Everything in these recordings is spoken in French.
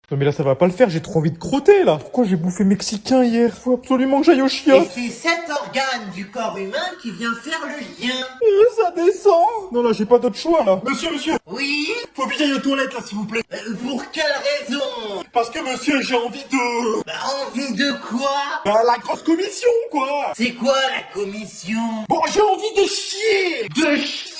Non mais là ça va pas le faire, j'ai trop envie de crotter là. Pourquoi j'ai bouffé mexicain hier? Faut absolument que j'aille au chiottes. Et c'est cet organe du corps humain qui vient faire le lien. Ça descend. Non là j'ai pas d'autre choix là. Monsieur, Oui? faut que j'aille aux toilettes là s'il vous plaît. Pour quelle raison? Parce que monsieur j'ai envie de... Bah, envie de quoi? Bah la grosse commission quoi. C'est quoi la commission? Bon j'ai envie de chier. De chier?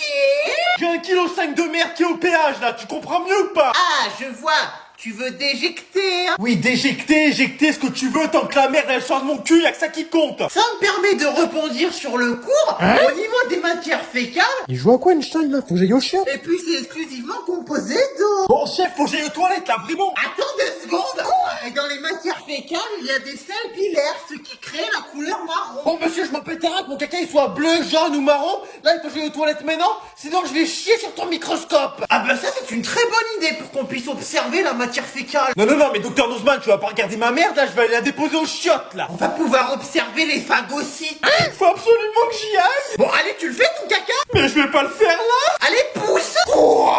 J'ai 1,5 kg de merde qui est au péage là, tu comprends mieux ou pas? Ah, je vois. Tu veux déjecter, hein? Oui, déjecter, éjecter ce que tu veux, tant que la merde elle sort de mon cul, y'a que ça qui compte. Ça me permet de rebondir sur le cours. Au niveau des matières fécales. Il joue à quoi Einstein là? Faut que j'aille au chiottes. Et puis c'est exclusivement composé d'eau. Bon chef, faut que j'aille aux toilettes là, vraiment. Attends 2 secondes. Et dans les matières fécales, il y a des sels pilaires, ce qui crée la couleur marron. Bon monsieur, je m'en pète un que mon caca il soit bleu, jaune ou marron. Là il faut que j'aille aux toilettes maintenant, sinon je vais chier sur ton microscope. Ah bah ça c'est une très bonne idée pour qu'on puisse observer la matière fécale. Non, mais docteur Nozman, tu vas pas regarder ma merde là, je vais aller la déposer aux chiottes là. On va pouvoir observer les phagocytes. Faut absolument que j'y aille. Bon allez, tu le fais ton caca? Mais je vais pas le faire là. Allez, pousse. Quoi?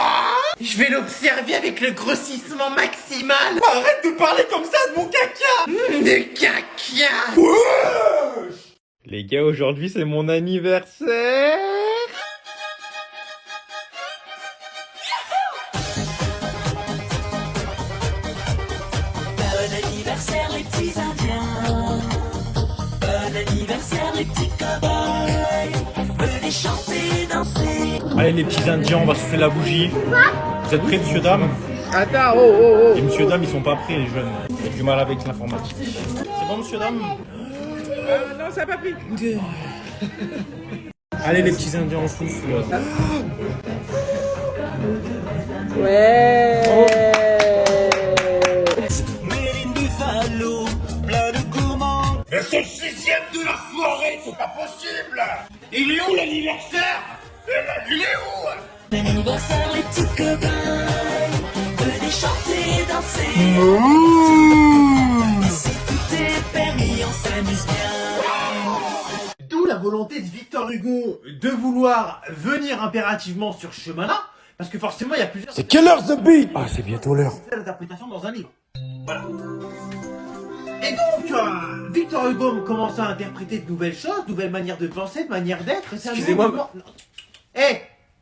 Je vais l'observer avec le grossissement maximal. Arrête de parler comme ça de mon caca. De caca. Wesh. Les gars, aujourd'hui c'est mon anniversaire. Bon anniversaire les petits indiens. Bon anniversaire les petits cow-boys. Venez chanter, danser. Allez les petits indiens, on va souffler la bougie. Vous êtes prêts monsieur dame? Attends, oh. Et monsieur dame ils sont pas prêts les jeunes. J'ai du mal avec l'informatique. C'est bon monsieur dame? Non, ça n'a pas pris. Allez les petits indiens, on souffle. Ouais. Mérine Buffalo, plein de gourmands. Mais c'est le 6ème de la soirée, c'est pas possible. Il est où l'anniversaire? Il est où? Bon anniversaire les petits cow-boys. Venez chanter, danser. Si tout est permis, on s'amuse bien. D'où la volonté de Victor Hugo de vouloir venir impérativement sur ce chemin-là, parce que forcément il y a plusieurs C'est quelle heure The Beat? Ah c'est bientôt l'heure. interprétations dans un livre. Voilà. Et donc, Victor Hugo commence à interpréter de nouvelles choses, de nouvelles manières de penser, de manières d'être. C'est un Excusez-moi, mouvement. Eh!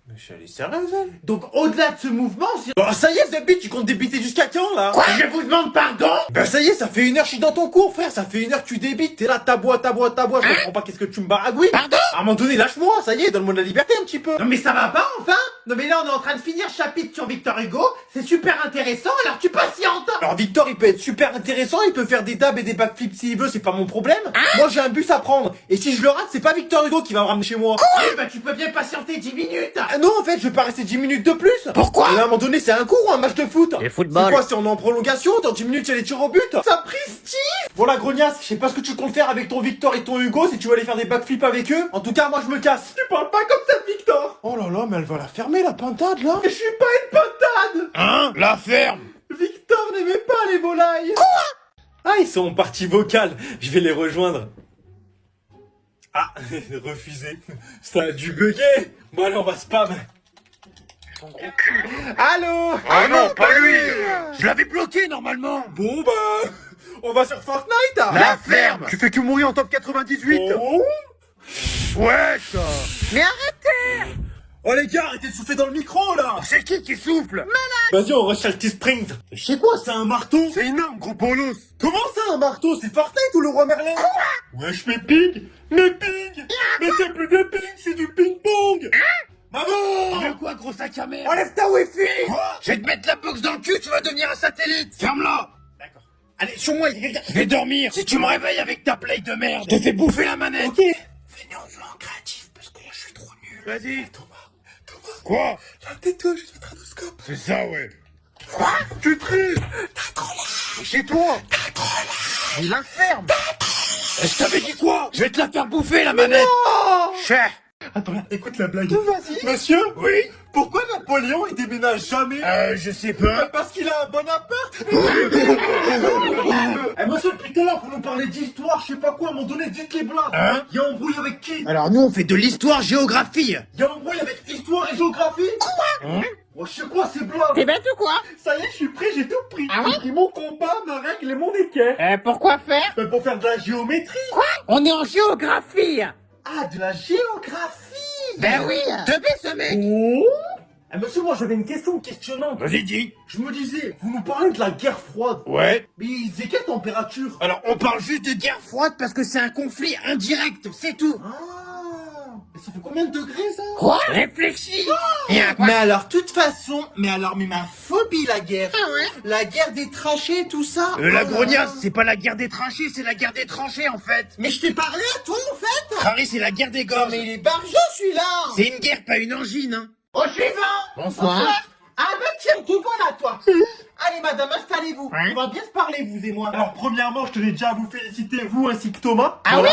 Mais je suis allé sérieuse elle. Donc au-delà de ce mouvement, Bon ça y est The Beat, tu comptes débiter jusqu'à quand là? je vous demande pardon. Ben ça y est, ça fait 1 heure que je suis dans ton cours frère, ça fait 1 heure que tu débites, t'es là, tabois, je comprends pas qu'est-ce que tu me baragouilles. Pardon? À un moment donné, lâche-moi, ça y est, donne-moi de la liberté un petit peu. Non mais ça va pas enfin? Non mais là on est en train de finir chapitre sur Victor Hugo, c'est super intéressant, alors tu patientes. Alors Victor, il peut être super intéressant, il peut faire des dabs et des backflips s'il veut, c'est pas mon problème. Moi j'ai un bus à prendre, et si je le rate, c'est pas Victor Hugo qui va me ramener chez moi. Eh bah tu peux bien patienter 10 minutes. Ah non, en fait, je vais pas rester 10 minutes de plus. Pourquoi? Mais à un moment donné, c'est un cours ou un match de foot? Et football. C'est quoi, c'est on est en prolongation, dans 10 minutes, il y a les tirs au but. Ça prestige. Bon la grognasse, je sais pas ce que tu comptes faire avec ton Victor et ton Hugo, si tu veux aller faire des backflips avec eux. En tout cas, moi je me casse. Tu parles pas comme ça de Victor. Oh là là, mais elle va la fermer la pintade là. Je suis pas une pintade. Hein? La ferme. Victor n'aimait pas les volailles. Ah, ils sont en partie vocale. Je vais les rejoindre. Ah, refusé. Ça a dû bugger. Bon, allez, on va spam. Allô? Ah non, pas lui. Je l'avais bloqué normalement. Bon, bah, on va sur Fortnite. Hein. La ferme. Tu fais que mourir en top 98. Oh. Wesh. Mais arrêtez. Oh les gars, arrêtez de souffler dans le micro là. C'est qui souffle? Vas-y, on rush Alti Springs. Je sais quoi, c'est un marteau? C'est énorme, gros bolos. Comment ça, un marteau? C'est Fortnite ou le roi Merlin? Wesh, mes ping. Mais c'est plus de ping, c'est du ping-pong. Maman! De quoi, gros sac à merde? Enlève ta wifi! Je vais te mettre la box dans le cul, tu vas devenir un satellite. Ferme-la. D'accord. Allez, sur moi, il Je vais dormir. Si tu me réveilles avec ta play de merde, je te fais bouffer la manette. Ok. Venez, on veut en créatif, parce que là, je suis trop nul. Vas-y. Thomas. Quoi? J'ai un tétouage du stratoscope. C'est ça, ouais. Quoi? Tu triches. T'as trop la... Chez toi. T'as trop la... Il la ferme. Je t'avais dit quoi? Je vais te la faire bouffer, la manette. Oh! Cher. Attends, là, écoute la blague. Vas-y. Monsieur? Oui. Pourquoi Napoléon, il déménage jamais? Je sais pas. Parce qu'il a un bon appart. Eh monsieur, depuis tout à l'heure, vous nous parlez d'histoire, je sais pas quoi, à un moment donné, dites les blagues. Hein? Il y a embrouille avec qui? Alors nous, on fait de l'histoire-géographie. Il y a embrouille avec histoire et géographie. Hein? Oh, je sais quoi, c'est blanc. T'es bête ou quoi? Ça y est, je suis prêt, j'ai tout pris. Ah ouais? J'ai pris mon compas, ma règle et mon équerre. Pourquoi faire? Pour faire de la géométrie. Quoi? On est en géographie. Ah, de la géographie. Ben oui, teubé ce mec. Oh. Monsieur, moi j'avais une question questionnante. Vas-y, dis. Je me disais, vous nous parlez de la guerre froide. Ouais. Mais c'est quelle température? Alors, on parle juste de guerre froide parce que c'est un conflit indirect, c'est tout. Ah. Mais ça fait combien de degrés ça? Quoi? Réfléchis. Et un quoi? Mais alors, toute façon, mais ma phobie la guerre. Ah ouais? La guerre des tranchées, tout ça. La Oh. grognasse, c'est pas la guerre des tranchées, c'est la guerre des tranchées en fait. Mais je t'ai parlé à toi en fait. Harry, c'est la guerre des Non gorges. mais il est barjot celui-là. C'est une guerre, pas une angine, hein. Au suivant. Bonsoir. Ah bah tiens, te voilà toi. Allez madame, installez-vous. Hein? On va bien se parler vous et moi. Alors premièrement, je tenais déjà à vous féliciter, vous ainsi que Thomas. Ah oui?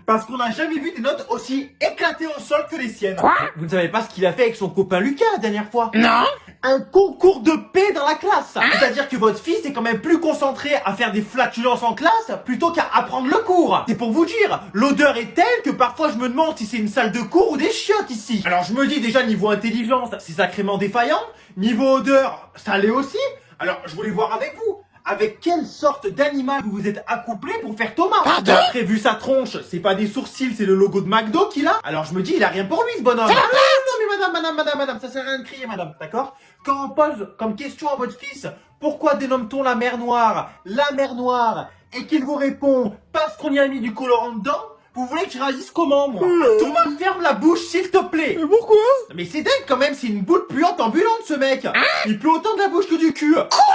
Parce qu'on n'a jamais vu des notes aussi éclatées au sol que les siennes. Quoi? Vous ne savez pas ce qu'il a fait avec son copain Lucas la dernière fois? Non. Un concours de paix dans la classe. C'est-à-dire que votre fils est quand même plus concentré à faire des flatulences en classe plutôt qu'à apprendre le cours. C'est pour vous dire, l'odeur est telle que parfois je me demande si c'est une salle de cours ou des chiottes ici. Alors je me dis déjà niveau intelligence, c'est sacrément défaillant. Niveau odeur, ça l'est aussi. Alors je voulais voir avec vous. Avec quelle sorte d'animal vous vous êtes accouplé pour faire Thomas? Pardon? Après, vu sa tronche, c'est pas des sourcils, c'est le logo de McDo qu'il a. Alors je me dis, il a rien pour lui ce bonhomme. Ah non mais madame, ça sert à rien de crier madame, d'accord? Quand on pose comme question à votre fils, pourquoi dénomme-t-on la mer Noire la mer Noire, et qu'il vous répond, parce qu'on y a mis du colorant dedans, vous voulez que je réagisse comment, moi? Thomas, ferme la bouche, s'il te plaît. Mais pourquoi? Mais c'est dingue quand même, c'est une boule puante ambulante, ce mec. Il pue autant de la bouche que du cul. Quoi?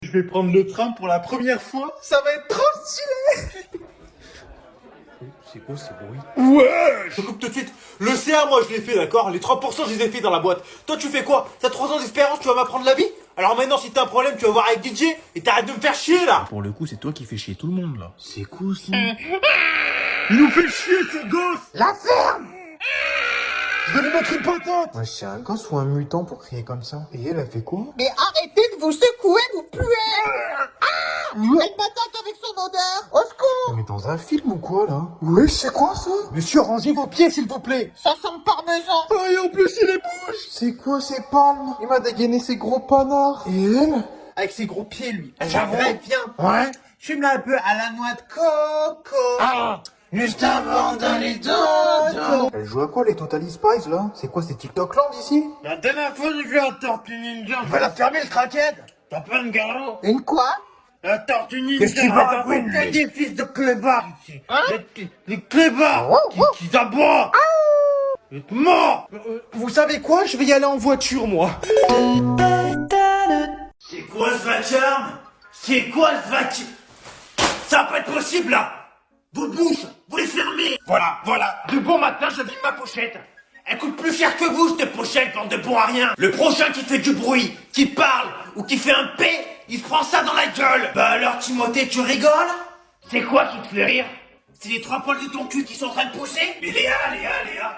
Je vais prendre le train pour la première fois. Ça va être trop stylé. C'est quoi ce bruit? Ouais. Je coupe tout de suite. Le CA, moi, je l'ai fait, d'accord? Les 3%, je les ai fait dans la boîte. Toi, tu fais quoi? T'as 3 ans d'espérance, tu vas m'apprendre la vie? Alors maintenant, si t'as un problème, tu vas voir avec DJ et t'arrêtes de me faire chier, là. Pour le coup, c'est toi qui fais chier tout le monde là. C'est quoi ça? Il nous fait chier, ce gosse. La ferme. Je vais lui mettre une patate. Ouais, c'est un gosse ou un mutant pour crier comme ça? Et elle a fait quoi? Mais arrêtez de vous secouer, vous puez. Une patate avec son odeur. Au secours. Mais dans un film ou quoi, là? Ouais, c'est quoi ça? Monsieur, rangez vos pieds, s'il vous plaît. Ça sent parmesan. Oh, et en plus, il est bouche. C'est quoi ces palmes? Il m'a dégainé ses gros panards. Et elle? Avec ses gros pieds, lui. J'avoue. Viens. Ouais. Fume-la un peu à la noix de coco. Ah. Juste avant dans les dos. Elle joue à quoi, les Totally Spies, là? C'est quoi, c'est TikTok Land, ici? La dernière fois, j'ai vu un tortue ninja. Je vais la fermer, le craquette. T'as pas une garrot? Une quoi? La tortue ninja. Qu'est-ce qu'il va raconter des fils de clébards ici. Hein? Les clébards qui aboient. Mort. Vous savez quoi? Je vais y aller en voiture, moi. C'est quoi ce vacarme? C'est quoi ce vacarme? Ça va pas être possible là. Vos bouches, vous les fermez. Voilà. Du bon matin, je vide ma pochette. Elle coûte plus cher que vous, cette pochette, bande de bons à rien. Le prochain qui fait du bruit, qui parle, ou qui fait un P, il se prend ça dans la gueule. Bah alors, Timothée, tu rigoles? C'est quoi qui te fait rire? C'est les 3 poils de ton cul qui sont en train de pousser? Mais Léa,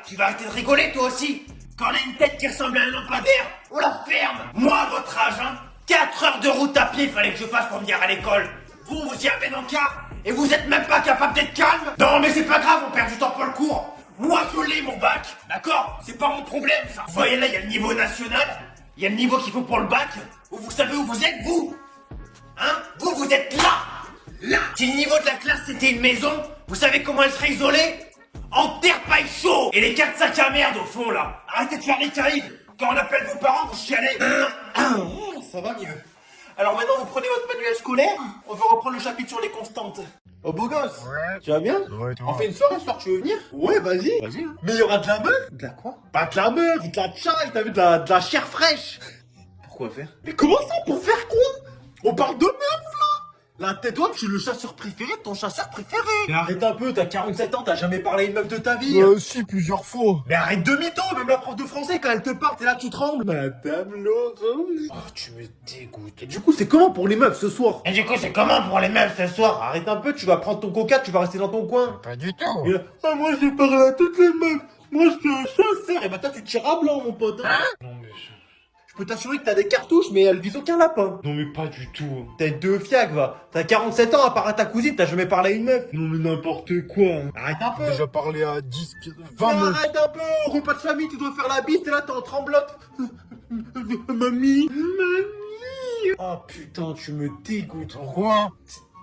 tu vas arrêter de rigoler toi aussi. Quand on a une tête qui ressemble à un lampadaire, on la ferme. Moi, à votre âge, 4 heures de route à pied, fallait que je fasse pour venir à l'école. Vous y avez dans le car, et vous êtes même pas capable d'être calme. Non mais c'est pas grave, on perd du temps pour le cours. Moi je l'ai mon bac, d'accord? C'est pas mon problème ça. Vous voyez là, il y a le niveau national, il y a le niveau qu'il faut pour le bac. Vous savez où vous êtes vous? Vous êtes là. Si le niveau de la classe c'était une maison, vous savez comment elle serait isolée? En terre paille chaud. Et les 4 sacs à merde au fond là. Arrêtez de faire les caïds. Quand on appelle vos parents, vous chialez. Ça va mieux. Alors maintenant, vous prenez votre manuel scolaire. On va reprendre le chapitre sur les constantes. Oh beau gosse. Ouais. Tu vas bien? Ouais, toi. On fait une soirée ce soir, tu veux venir? Ouais, vas-y. Vas-y, hein. Mais il y aura de la meuf? De la quoi? Pas de la meuf, de la chaille, t'as vu de la chair fraîche. Pourquoi faire? Mais comment ça, pour faire quoi? On parle de meuf là. Là, tais-toi, je suis le chasseur préféré de ton chasseur préféré. Mais arrête un peu, t'as 47 ans, t'as jamais parlé à une meuf de ta vie. Si, plusieurs fois. Mais arrête de mytho, même la prof de français quand elle te parle, t'es là, tu trembles. Madame Laurent. Oh, tu me dégoûtes. Et du coup, c'est comment pour les meufs ce soir? Et du coup, c'est comment pour les meufs ce soir? Arrête un peu, tu vas prendre ton coca, tu vas rester dans ton coin. Pas du tout. Et là, ah, moi j'ai parlé à toutes les meufs. Moi je suis un chasseur. Et bah toi tu tires à blanc mon pote. Non, mais Je peux t'assurer que t'as des cartouches mais elles visent aucun lapin. Non, mais pas du tout. T'as deux fiacs va. T'as 47 ans à part à ta cousine, t'as jamais parlé à une meuf. Non, mais n'importe quoi. Arrête un peu. Déjà parlé à 10, Mais 20 meufs. arrête un peu, repas de famille, tu dois faire la bise, t'es là, t'es en tremblote. Mamie. Oh putain, tu me dégoûtes. Pourquoi?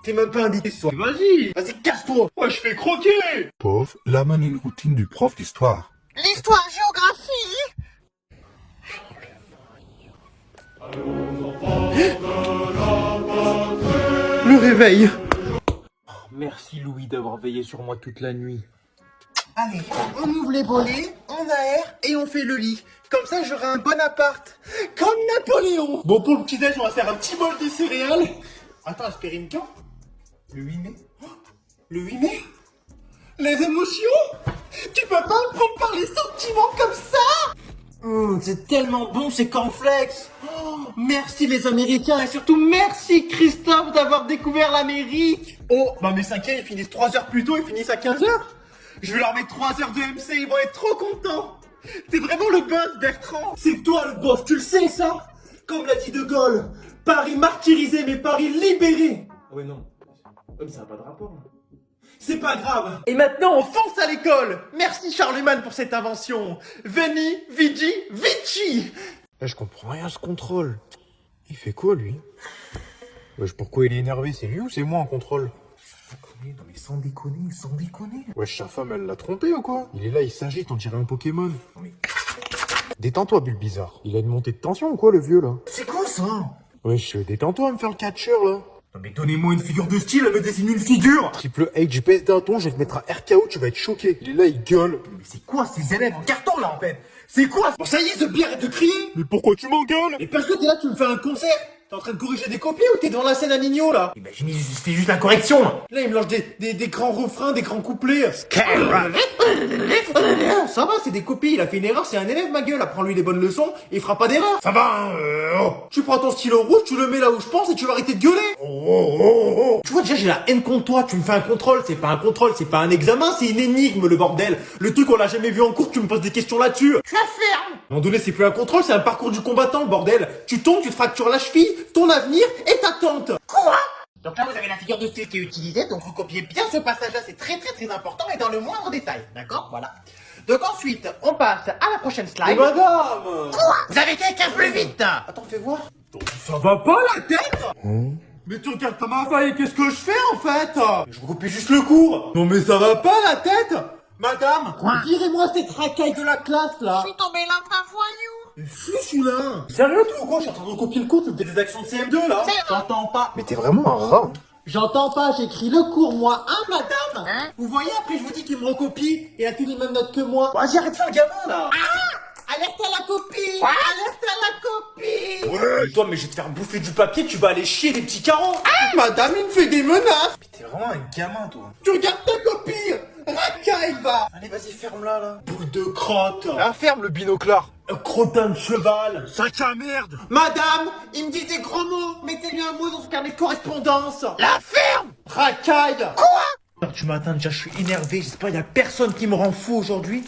T'es même pas invité ce soir. Vas-y, casse-toi. Moi, je fais croquer. Prof, là mène une routine du prof d'histoire. L'histoire-géographie. Le réveil. Oh, merci Louis d'avoir veillé sur moi toute la nuit. Allez, on ouvre les volets, on aère et on fait le lit. Comme ça, j'aurai un bon appart. Comme Napoléon. Bon, pour le petit-déj, on va faire un petit bol de céréales. Attends, aspirine quand? Le 8 mai. Oh, le 8 mai? Les émotions? Tu peux pas me prendre par les sentiments comme ça? C'est tellement bon ces cornflakes. Oh, merci les Américains et surtout merci Christophe d'avoir découvert l'Amérique. Oh, bah mes cinquièmes ils finissent 3 heures plus tôt, ils finissent à 15 heures. Je vais leur mettre 3 heures de MC, ils vont être trop contents. T'es vraiment le boss, Bertrand. C'est toi le boss, tu le sais ça? Comme l'a dit De Gaulle, Paris martyrisé mais Paris libéré. Ouais non, mais ça n'a pas de rapport. C'est pas grave. Et maintenant on fonce à l'école. Merci Charlemagne pour cette invention. Veni, Vidi, Vici. Je comprends rien à ce contrôle. Il fait quoi lui? Wesh, pourquoi il est énervé? C'est lui ou c'est moi en contrôle? Non mais sans déconner, sans déconner. Wesh, sa femme elle l'a trompé ou quoi? Il est là, il s'agite, on dirait un Pokémon. Non mais... Détends-toi, Bulle Bizarre. Il a une montée de tension ou quoi le vieux là? C'est quoi ça? Wesh, détends-toi à me faire le catcheur là. Non mais donnez-moi une figure de style, elle me dessine une figure. Triple H, baisse d'un ton, je vais te mettre un RKO, tu vas être choqué. Il est là, il gueule. Mais c'est quoi ces élèves en carton là en fait? C'est quoi? Bon ça y est, The Beer, arrête de crier. Mais pourquoi tu m'engueules? Et parce que t'es là, tu me fais un concert. T'es en train de corriger des copies ou t'es devant la scène à Nino là? Imagine, c'était juste la correction là. Là il me lance des grands refrains, des grands couplets. Ça va, c'est des copies, il a fait une erreur, c'est un élève ma gueule, apprends-lui des bonnes leçons, il fera pas d'erreur. Ça va hein, oh. Tu prends ton stylo rouge, tu le mets là où je pense et tu vas arrêter de gueuler. Tu vois déjà j'ai la haine contre toi, tu me fais un contrôle, c'est pas un contrôle, c'est pas un examen, c'est une énigme le bordel. Le truc on l'a jamais vu en cours, tu me poses des questions là-dessus. Tu la fermes. À un moment donné c'est plus un contrôle, c'est un parcours du combattant le bordel. Tu tombes, tu te fractures la cheville, ton avenir et ta tante. Quoi? Donc là vous avez la figure de style qui est utilisée, donc vous copiez bien ce passage-là, c'est très important et dans le moindre détail, d'accord? Voilà. Donc ensuite, on passe à la prochaine slide. Madame! Quoi? Vous avez été un plus vite. Attends, fais voir. Ça va pas la tête? Mais tu regardes pas ma feuille, qu'est-ce que je fais en fait? Je recopie juste le cours. Non mais ça va pas la tête? Madame, virez-moi cette racaille de la classe là. Je suis tombé là d'un voyou. Mais fou celui-là. Sérieux toi ou quoi? Je suis en train de recopier le cours, tu me fais des actions de CM2 là. J'entends pas. Mais t'es vraiment un rat. J'entends pas, j'écris le cours moi, hein madame? Hein? Vous voyez après je vous dis qu'il me recopie et a tous les mêmes notes que moi. Vas-y arrête de faire le gamin là. Alerte à la copie. Alerte à la copie. Ouais, toi mais je vais te faire bouffer du papier, tu vas aller chier des petits carreaux. Madame il me fait des menaces. Mais t'es vraiment un gamin toi. Tu regardes ta copie. Racaille va. Allez vas-y ferme-la là. Bout de crotte. Ah, ferme le binoclard. Un crottin de cheval. Sac à merde. Madame, il me dit des gros mots. Mettez-lui un mot dans son carnet de correspondance. La ferme. Racaille. Quoi? Du matin déjà je suis énervé, j'espère qu'il y a personne qui me rend fou aujourd'hui.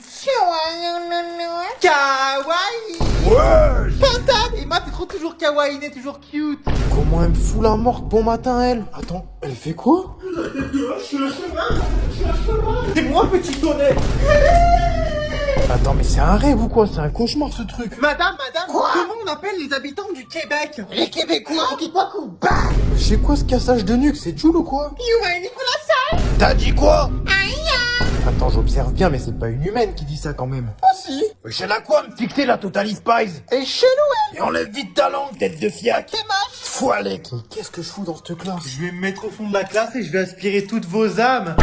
Kawaii. Ouais. Madame, et moi t'es toujours kawaii, t'es toujours cute. Comment elle me fout la morte bon matin elle? Attends, elle fait quoi? Je suis un cheval. C'est moi petit tonnet. Attends mais c'est un rêve ou quoi? C'est un cauchemar ce truc. Madame, Quoi? comment on appelle les habitants du Québec? Les Québécois. C'est quoi ce cassage de nuque? C'est Jules ou quoi? T'as dit quoi? Attends, j'observe bien, mais c'est pas une humaine qui dit ça quand même. Ah si. Wesh, elle a quoi à me fixer la Total Spice? Et chez nous, Et enlève vite ta langue, tête de fiac. c'est moche. Foilec. Qu'est-ce que je fous dans cette classe? Je vais me mettre au fond de la classe et je vais aspirer toutes vos âmes.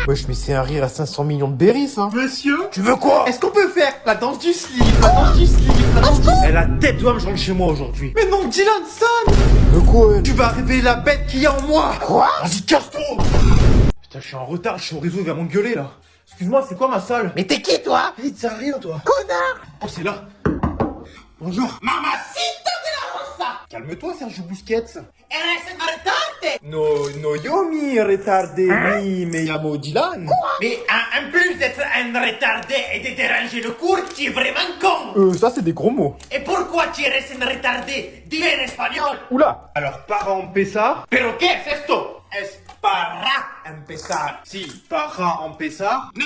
Wesh, mais c'est un rire à 500 millions de berries, ça. Monsieur, Tu veux quoi? est-ce qu'on peut faire la danse du slip? La danse du slip, la danse du slip. Elle a tête d'homme, je rentre chez moi aujourd'hui. Mais non, Dylan Son, Tu veux quoi, elle? tu vas révéler la bête qu'il y a en moi. Quoi? Vas-y, casse-toi. Putain, je suis en retard, je suis au réseau, il va m'engueuler là. Excuse-moi, c'est quoi ma salle? Mais t'es qui toi? Vite, ça rien toi. Connard. Oh, c'est là. Bonjour. Mamacita de la Rosa. Calme-toi, Sergio Busquets. Eres retardé. No, yo mi retardé, me llamo Dylan. Mais en plus d'être un retardé et de déranger le cours, tu es vraiment con. Ça, c'est des gros mots. Et pourquoi tu eres un retardé? Dis en espagnol. Oula. Alors, para empezar. ¿Pero qué es esto? Es para empezar. Si, para empezar. No.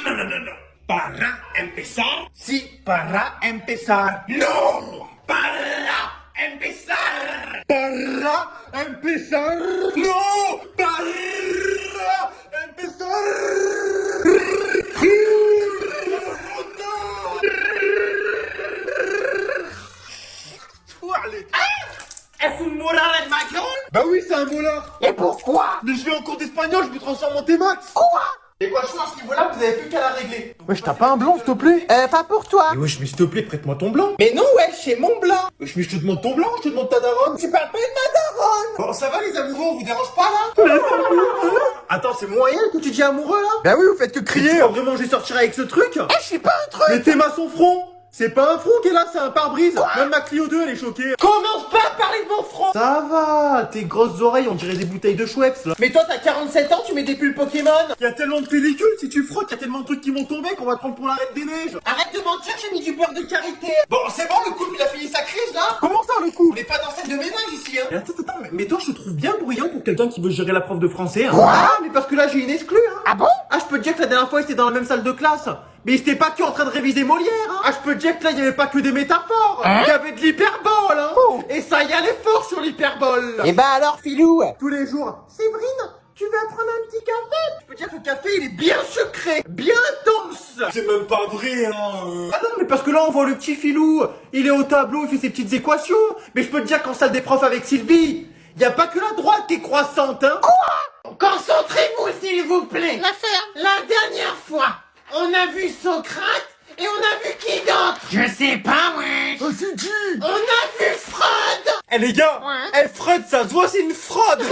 para empezar. Sí, para empezar. No, para empezar. Para empezar. No, para empezar. Elle fout le molar avec ma gueule. Bah oui, c'est un voleur. Et pourquoi? Mais je vais en cours d'espagnol, je me transforme en T-Max. Quoi? Et quoi, je crois à ce niveau-là, vous avez plus qu'à la régler. Wesh, t'as pas un blanc, s'il te plaît? Pas pour toi. Wesh, mais s'il te plaît, prête-moi ton blanc. Mais non, ouais, c'est mon blanc. Wesh, mais je te demande ton blanc, je te demande ta daronne. Tu parles pas de ma daronne. Bon, ça va les amoureux, on vous dérange pas là? Attends, c'est moi et elle que tu dis amoureux, là? Bah oui, vous faites que Tu crier. crois vraiment que je vais sortir avec ce truc? Je suis pas un truc. Mais t'es son front. C'est pas un front qui est là, c'est un pare-brise. Même ma Clio 2, elle est choquée. Commence pas à parler de mon front. Ça va, tes grosses oreilles, on dirait des bouteilles de Schweppes, là. Mais toi, t'as 47 ans, tu mets des pulls Pokémon. Y a tellement de pellicules, si tu frottes, y a tellement de trucs qui vont tomber qu'on va te prendre pour la reine des neiges. Arrête de mentir, j'ai mis du beurre de karité. Bon, c'est bon, le couple, il a fini sa crise là. Comment ça, le coup? On n'est pas dans celle de ménage ici, hein. Et attends, mais toi, je te trouve bien bruyant pour quelqu'un qui veut gérer la prof de français, hein. Ah, mais parce que là, j'ai une exclue, hein. Ah bon? Ah, je peux te dire que la dernière fois, ils étaient dans la même salle de classe. Mais ils étaient pas que en train de réviser Molière, hein. Ah, je peux te dire que là, il y avait pas que des métaphores. Il y avait de l'hyperbole, hein. Et ça y allait fort sur l'hyperbole. Et bah alors, Filou? Tous les jours. Séverine, tu veux prendre un petit café? Je peux dire que le café, il est bien sucré, bien dense. C'est même pas vrai, hein. Ah non, mais parce que là, on voit le petit Filou. Il est au tableau, il fait ses petites équations. Mais je peux te dire qu'en salle des profs avec Sylvie, y a pas que la droite qui est croissante, hein. Quoi? Concentrez-vous, s'il vous plaît. La ferme. La dernière fois, on a vu Socrate et on a vu qui d'autre? Je sais pas, ouais. Oh, c'est qui? On a vu Freud. Eh les gars, Freud, ça se voit, c'est une fraude.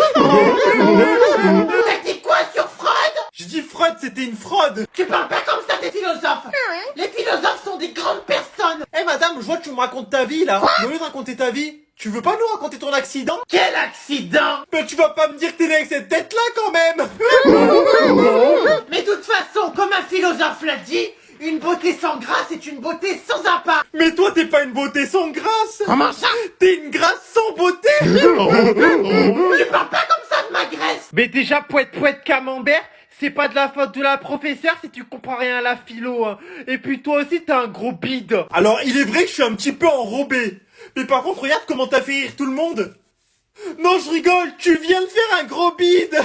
T'as dit quoi sur Freud? Je dis Freud, c'était une fraude. Tu parles pas comme ça des philosophes. Les philosophes sont des grandes personnes. Eh madame, je vois que tu me racontes ta vie là. Au lieu de raconter ta vie, tu veux pas nous raconter ton accident? Quel accident? Mais tu vas pas me dire que t'es né avec cette tête-là quand même. Mais de toute façon, comme un philosophe l'a dit, une beauté sans grâce est une beauté sans impact. Mais toi, t'es pas une beauté sans grâce. Comment ça? T'es une grâce sans beauté. Tu parles pas comme ça de ma graisse. Mais déjà, poète camembert, c'est pas de la faute de la professeure si tu comprends rien à la philo, hein. Et puis toi aussi, t'as un gros bide. Alors, il est vrai que je suis un petit peu enrobé. Mais par contre, regarde comment t'as fait rire tout le monde. Non, je rigole, tu viens de faire un gros bide.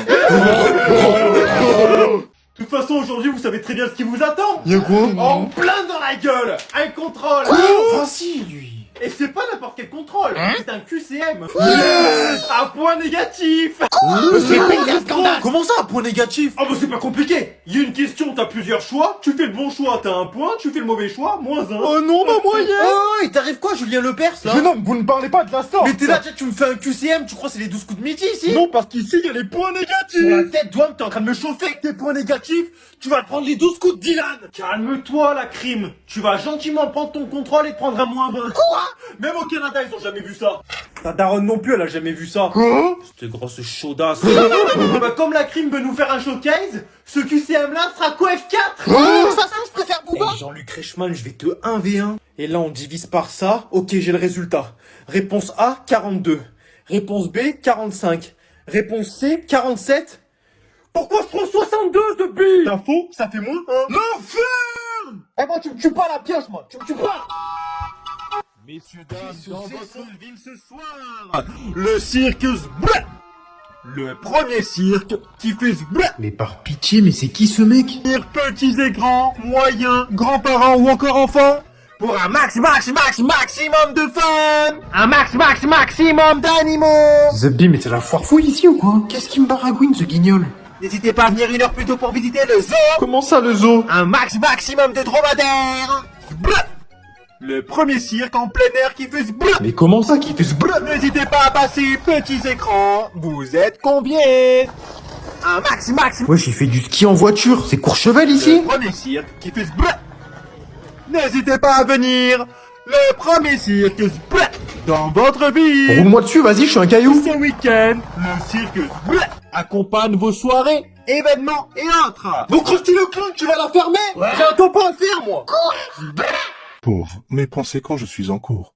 De toute façon, aujourd'hui, vous savez très bien ce qui vous attend. Y'a quoi? En plein dans la gueule. Un contrôle. Enfin si, lui. Et c'est pas n'importe quel contrôle. C'est un QCM. Un point négatif. C'est un scandale. Comment ça, un point négatif? Oh bah c'est pas compliqué. Il y a une question, t'as plusieurs choix. Tu fais le bon choix, t'as un point. Tu fais le mauvais choix, moins un. Oh non, ma moyenne. Oh, il t'arrive quoi, Julien Lepers là? Jeune homme, vous ne parlez pas de la sorte. Mais t'es là, déjà, tu me fais un QCM, tu crois que c'est les 12 coups de midi ici? Non, parce qu'ici, il y a les points Sur la négatifs. tête, Douane, t'es en train de me chauffer avec tes points négatifs. Tu vas te prendre les 12 coups de Dylan. Calme-toi, la crime. Tu vas gentiment prendre ton contrôle et te prendre un moins 20. Quoi? Même au Canada, ils ont jamais vu ça. Ta daronne non plus, elle a jamais vu ça. Cette grosse chaudasse. Bah, comme la crime veut nous faire un showcase, ce QCM là sera qu'au F4. De toute façon, je préfère Booba. Jean-Luc Reichmann, je vais te 1v1. Et là, on divise par ça. Ok, j'ai le résultat. Réponse A, 42. Réponse B, 45. Réponse C, 47. Pourquoi je prends 62 depuis? T'as faux, ça fait moins 1. L'enfer! Eh moi, tu me tues pas à la pièce, moi. Tu me tues pas. Messieurs, dames, dans votre ville ce soir, le cirque Zbla. Le premier cirque qui fait Zbla. Mais par pitié, mais c'est qui ce mec? Petits et grands, moyens, grands-parents ou encore enfants, pour un maximum de fun. Un maximum d'animaux. Zebbi, mais c'est la foire fouille ici ou quoi? Qu'est-ce qui me baragouine ce guignol? N'hésitez pas à venir 1 heure plus tôt pour visiter le zoo. Comment ça le zoo? Un maximum de dromadaires. Zbla. Le premier cirque en plein air qui fait Zbla. Mais comment ça qui fait ce bla? N'hésitez pas à passer, petits écrans, vous êtes conviés. Un max. Wesh, il fait du ski en voiture, c'est Courchevel ici? Le premier cirque qui fait Zbla. N'hésitez pas à venir. Le premier cirque Zbla dans votre ville. Roule-moi dessus, vas-y, je suis un caillou. Ce week-end, le cirque Zbla accompagne vos soirées, événements et autres. Vous croustez le clown, tu vas la fermer? J'ai un top à faire, moi. Pauvre, mes pensées quand je suis en cours.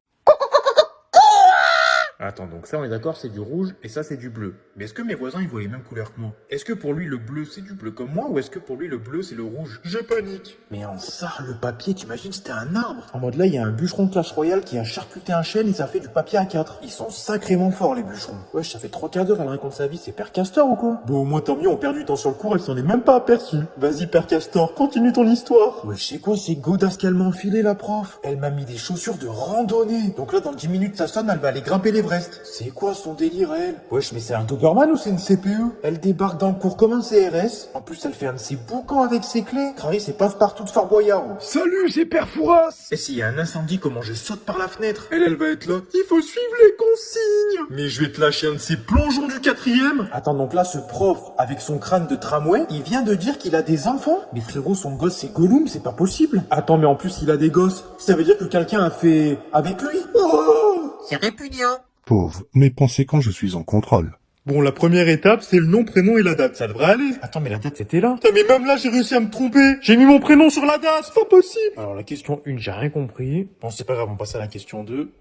Attends, donc ça on est d'accord, c'est du rouge et ça c'est du bleu. Mais est-ce que mes voisins ils voient les mêmes couleurs que moi? Est-ce que pour lui le bleu c'est du bleu comme moi ou est-ce que pour lui le bleu c'est le rouge? Je panique. Mais en ça, le papier, t'imagines c'était un arbre. En mode là, il y a un bûcheron de Clash Royale qui a charcuté un chêne et ça fait du papier A4. Ils sont sacrément forts les bûcherons. Wesh, ça fait 3/4 d'heure, elle raconte sa vie, c'est Père Castor ou quoi? Bon, au moins tant mieux, on perd du temps sur le cours, elle s'en est même pas aperçue. Vas-y Père Castor, continue ton histoire. Wesh, c'est quoi ces godasses qu'elle m'a enfilé la prof? Elle m'a mis des chaussures de randonnée. Donc là, dans 10 minutes ça sonne, elle va aller grimper l'Everest. C'est quoi son délire elle? Wesh, mais c'est un Doberman ou c'est une CPU? Elle débarque dans le cours comme un CRS. En plus, elle fait un de ses boucans avec ses clés. Crary, c'est passe-partout de Fort Boyard. Salut, c'est Père Fouras. Et s'il y a un incendie, comment je saute par la fenêtre? Elle va être là. Il faut suivre les consignes. Mais je vais te lâcher un de ces plongeons du 4e. Attends, donc là, ce prof, avec son crâne de tramway, il vient de dire qu'il a des enfants? Mais frérot, son gosse, c'est Gollum, c'est pas possible. Attends, mais en plus, il a des gosses. Ça veut dire que quelqu'un a fait avec lui? Oh, C'est répugnant. Pauvre, mes pensées quand je suis en contrôle. bon, la première étape, c'est le nom, prénom et la date. Ça devrait aller. Attends, mais la date, c'était là. Putain, mais même là, j'ai réussi à me tromper. J'ai mis mon prénom sur la date. C'est pas possible. Alors, la question 1, j'ai rien compris. Bon, c'est pas grave, on passe à la question 2.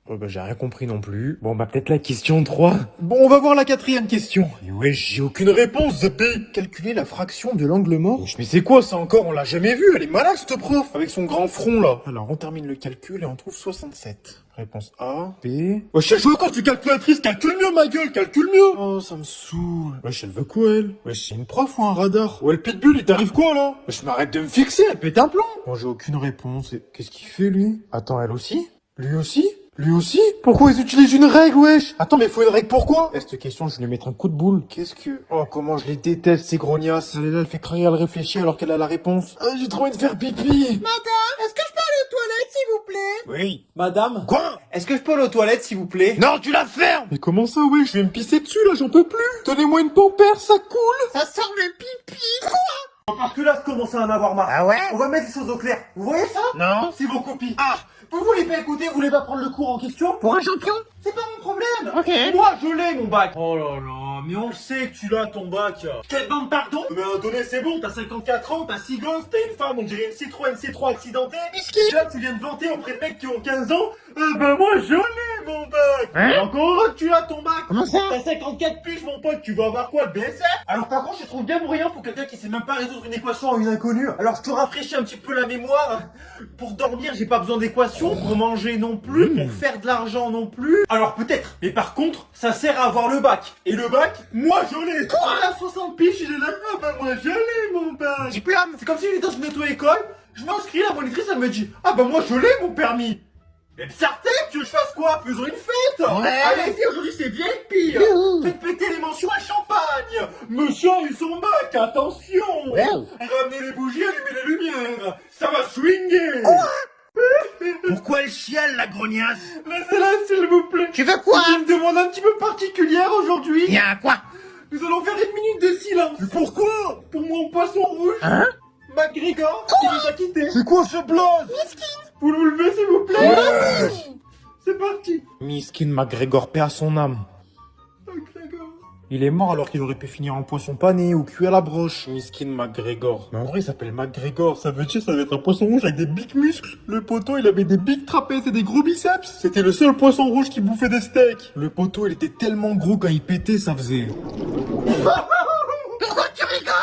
Ouais, bah, j'ai rien compris non plus. Bon, bah, peut-être la question 3. Bon, on va voir la 4e question. Et ouais, j'ai aucune réponse, Zappé. Calculer la fraction de l'angle mort. Mais c'est quoi, ça encore? On l'a jamais vu. Elle est malade, cette prof. Avec son grand front, là. Alors, on termine le calcul et on trouve 67. Réponse A, B... Wesh, elle joue encore, tu calculatrice, calcule mieux, ma gueule, calcule mieux. Oh, ça me saoule. Wesh, elle veut quoi, elle? Wesh, c'est une prof ou un radar? Ouais, le pitbull, il t'arrive quoi, là? Wesh, m'arrête de me fixer, elle pète un plomb. Bon, j'ai aucune réponse. Et qu'est-ce qu'il fait, lui? Attends, elle aussi? Lui aussi? Lui aussi? Pourquoi ils utilisent une règle, wesh? Attends, mais faut une règle pourquoi? Cette question, je vais lui mettre un coup de boule. Qu'est-ce que... Oh, comment je les déteste, ces grognasses. Elle est là, elle fait crier, elle réfléchit alors qu'elle a la réponse. Ah, j'ai trop envie de faire pipi. Madame, est-ce que je peux aller aux toilettes, s'il vous plaît? Oui. Madame? Quoi? Est-ce que je peux aller aux toilettes, s'il vous plaît? Non, tu la fermes! Mais comment ça, wesh? Je vais me pisser dessus, là, j'en peux plus. Donnez-moi une pampère, ça coule. Ça sent le pipi. Parce que là, je commence à en avoir marre. Ah ouais? On va mettre les choses au clair. Vous voyez ça? Non. C'est vos copies. Ah! Vous voulez pas écouter? Vous voulez pas prendre le cours en question? Pour un champion? C'est pas mon problème. Ok. Moi, je l'ai, mon bac. Oh là là, mais on le sait que tu l'as, ton bac. Quelle bande, pardon? Mais attendez, c'est bon, t'as 54 ans, t'as 6 gosses, t'as une femme, on dirait une Citroën C3 accidentée. Là, tu viens de vanter auprès de mecs qui ont 15 ans. Ben moi, je l'ai, mon bac. Hein? Et encore heureux que tu l'as, ton bac. Comment ça? T'as 54 piges, mon pote, tu vas avoir quoi, le BSF? Alors par contre, je te trouve bien bruyant pour quelqu'un qui sait même pas résoudre une équation à une inconnue. Alors je te rafraîchis un petit peu la mémoire. Pour dormir, j'ai pas besoin d'équation. Pour manger non plus. Pour faire de l'argent non plus. Alors peut-être. Mais par contre, ça sert à avoir le bac. Et le bac, moi je l'ai. Quoi? À 60 piges, il est là. Ah bah moi je l'ai, mon bac. Diplôme. C'est comme si j'étais dans une auto-école. Je m'inscris, la monitrice, elle me dit: ah bah moi je l'ai, mon permis. Mais certain, tu veux que je fasse quoi? Faisons une fête. Ouais. Allez-y, aujourd'hui c'est VIP. Faites péter les mentions à champagne. Monsieur, ils sont bac, attention. Ouais. Ramenez les bougies, allumez les lumières. Ça va swinguer. Pourquoi elle chiale, la grognasse? Laissez-la, s'il vous plaît. Tu veux quoi? J'ai une demande un petit peu particulière aujourd'hui. Y'a quoi? Nous allons faire une minute de silence. Mais pourquoi? Pour mon poisson rouge. Hein? McGregor, qui nous a quittés. C'est quoi ce blaze? Vous le levez, s'il vous plaît. C'est parti. Miskin McGregor, paix à son âme. McGregor. Il est mort alors qu'il aurait pu finir en poisson pané ou cuit à la broche. Miskin McGregor. Mais en vrai, il s'appelle McGregor. Ça veut dire ça va être un poisson rouge avec des big muscles. Le poteau, il avait des big trapèzes et des gros biceps. C'était le seul poisson rouge qui bouffait des steaks. Le poteau, il était tellement gros quand il pétait, ça faisait... Pourquoi tu rigoles?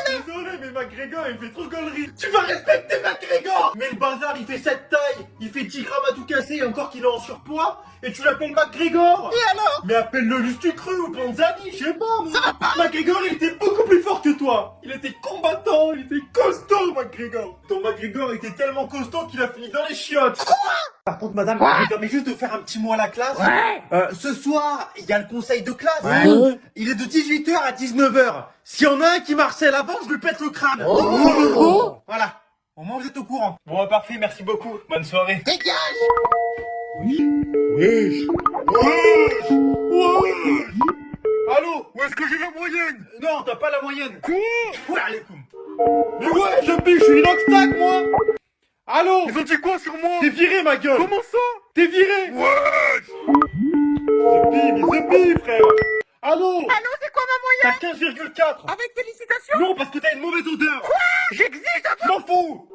Désolé, mais McGregor, il fait trop conneries. Tu vas respecter McGregor. Mais le bazar, il fait cette taille. Il fait 10 grammes à tout casser, et encore qu'il est en surpoids. Et tu l'appelles McGregor. Et alors? Mais appelle-le Lustucru ou Panzani, je sais pas. Ça va pas. McGregor, il était beaucoup plus fort que toi. Il était combattant, il était costaud, McGregor. Ton McGregor était tellement costaud qu'il a fini dans les chiottes. Par contre, madame, je me permets juste de faire un petit mot à la classe. Ouais. Ce soir, il y a le conseil de classe. Ouais. Il est de 18h à 19h. S'il y en a un qui marchait avant, je lui pète le crâne. Oh. Voilà. Au moins, vous êtes au courant. Bon, parfait, merci beaucoup. Bonne soirée. Dégage. Wesh. Wesh. Wesh. Allô, où est-ce que j'ai la moyenne? Non, t'as pas la moyenne. Quoi? Ouais, allez, coum. Mais ouais, je suis inoxtac, moi. Allô? Ils ont dit quoi sur moi? T'es viré, ma gueule. Comment ça? T'es viré. Wesh. C'est bi, frère. Allô? Allô, c'est quoi ma moyenne? T'as 15,4. Avec félicitations? Non, parce que t'as une mauvaise odeur. J'existe. Je m'en fous.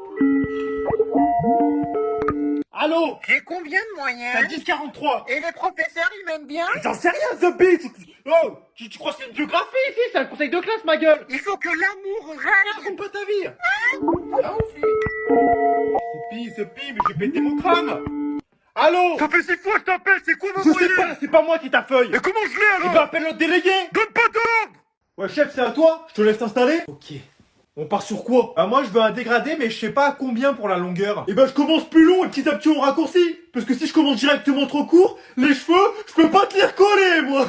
Allô? J'ai combien de T'as moyens? 10,43. Et les professeurs, ils m'aiment bien? J'en sais rien, The Beat. Oh, tu crois que c'est une biographie ici? C'est un conseil de classe, ma gueule. Il faut que l'amour règne. Raconte pas ta vie. Ah, ouf, c'est pire, mais j'ai pété mon crâne. Allô? Ça fait 6 fois que je t'appelle, c'est quoi ma Je sais moyenne? pas, c'est pas moi qui t'a feuille. Et comment je l'ai Eh alors? ben, appelle notre délégué. Donne pas d'ordre! Ouais, chef, c'est à toi. Je te laisse t'installer. Ok. On part sur quoi? Bah moi je veux un dégradé mais je sais pas à combien pour la longueur. Et ben je commence plus long et petit à petit on raccourcit. Parce que si je commence directement trop court, les cheveux, je peux pas te les recoller moi.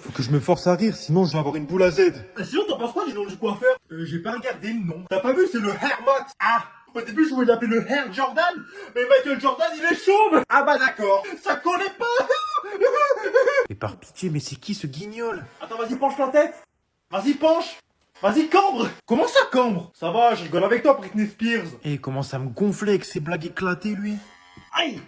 Faut que je me force à rire sinon je vais avoir une boule à Z. Sinon t'en penses quoi du nom du coiffeur? J'ai pas regardé le nom. T'as pas vu, c'est le Air Max. Ah, au début je voulais l'appeler le Air Jordan, mais Michael Jordan il est chauve. Ah bah d'accord, ça collait pas. Et par pitié, mais c'est qui ce guignol? Attends, vas-y penche la tête. Vas-y penche. Vas-y, cambre! Comment ça, cambre? Ça va, je rigole avec toi, Britney Spears. Et il commence à me gonfler avec ses blagues éclatées, lui. Aïe!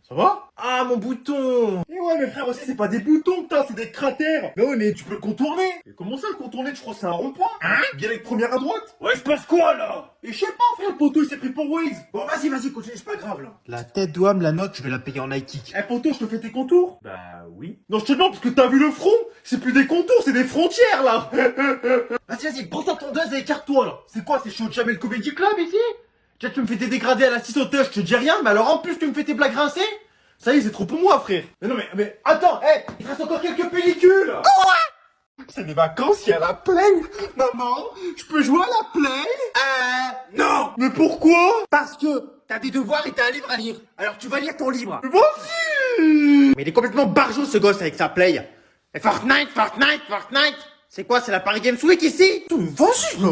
Ça va? Ah, mon bouton! Et ouais, mais frère, aussi, c'est pas des boutons que t'as, c'est des cratères! Mais ouais, mais tu peux le contourner! Et comment ça, le contourner? Je crois que c'est un rond-point! Hein? Bien avec première à droite! Ouais, il se passe quoi, là? Et je sais pas, frère, le poteau, il s'est pris pour Waze! Bon, vas-y, continue, c'est pas grave, là! La tête d'Ouam, la note, je vais la payer en Nike. Eh, poteau, je te fais tes contours? Bah, oui. Non, je te demande, parce que t'as vu le front? C'est plus des contours, c'est des frontières, là! Vas-y, prends ta tondeuse et écarte-toi, là! C'est quoi, c'est chaud de jamais le Comedy Club, ici? Déjà, tu me fais tes dégradés à la 6 sauteuse, je te dis rien, mais alors en plus, tu me fais tes blagues rincées? Ça y est, c'est trop pour moi, frère. Mais non, mais attends, il te reste encore quelques pellicules. Quoi? C'est mes vacances, il y a la play. Maman, je peux jouer à la play? Non. Mais pourquoi? Parce que t'as des devoirs et t'as un livre à lire. Alors tu vas lire ton livre. Vas-y. Mais il est complètement barjot ce gosse avec sa play. Et Fortnite. C'est quoi, c'est la Paris Games Week ici? Vas-y, là.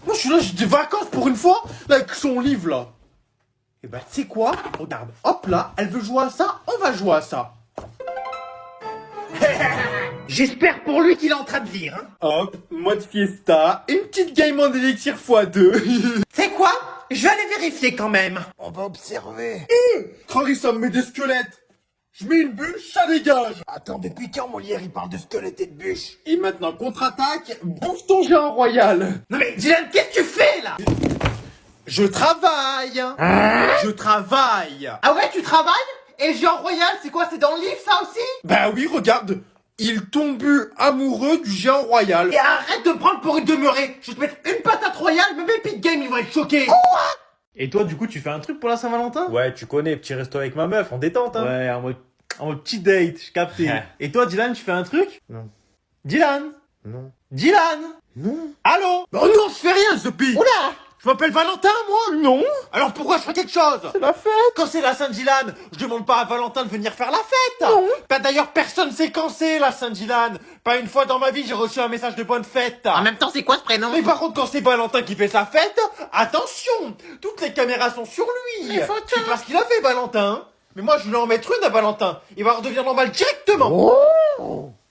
Moi, je suis là, j'ai des vacances pour une fois, là, avec son livre, là. Et bah, tu sais quoi? Regarde, hop là, elle veut jouer à ça, on va jouer à ça. J'espère pour lui qu'il est en train de lire. Hein. Hop, mode fiesta, une petite game en élixir x2. C'est quoi? Je vais aller vérifier quand même. On va observer. Harry, ça me met des squelettes. Je mets une bûche, ça dégage. Attends, depuis quand Molière il parle de squelettes et de bûches? Et maintenant, contre-attaque, bouffe ton géant royal. Non mais Dylan, qu'est-ce que tu fais là? Je travaille. Je travaille. Ah ouais, tu travailles? Et le géant royal, c'est quoi? C'est dans le livre ça aussi? Bah oui, regarde. Il tombe amoureux du géant royal. Et arrête de me prendre pour une demeurée. Je vais te mettre une patate royale, même Epic Game ils vont être choqués. Et toi, du coup, tu fais un truc pour la Saint-Valentin? Ouais, tu connais, petit resto avec ma meuf, en détente, hein. Ouais, en mode petit date, j'ai capté. Et toi, Dylan, tu fais un truc? Non. Dylan? Non. Dylan? Non. Allô? Oh non, je fais rien, Zopi. Oula! Je m'appelle Valentin, moi? Non. Alors pourquoi je fais quelque chose? C'est la fête. Quand c'est la Saint-Dylan, je demande pas à Valentin de venir faire la fête. Non. Bah d'ailleurs, personne sait quand c'est la Saint-Dylan. Pas une fois dans ma vie, j'ai reçu un message de bonne fête. En même temps, c'est quoi ce prénom? Mais par contre, quand c'est Valentin qui fait sa fête, attention, toutes les caméras sont sur lui. Les photos. C'est pas ce qu'il a fait, Valentin. Mais moi, je voulais en mettre une à Valentin. Il va redevenir normal directement.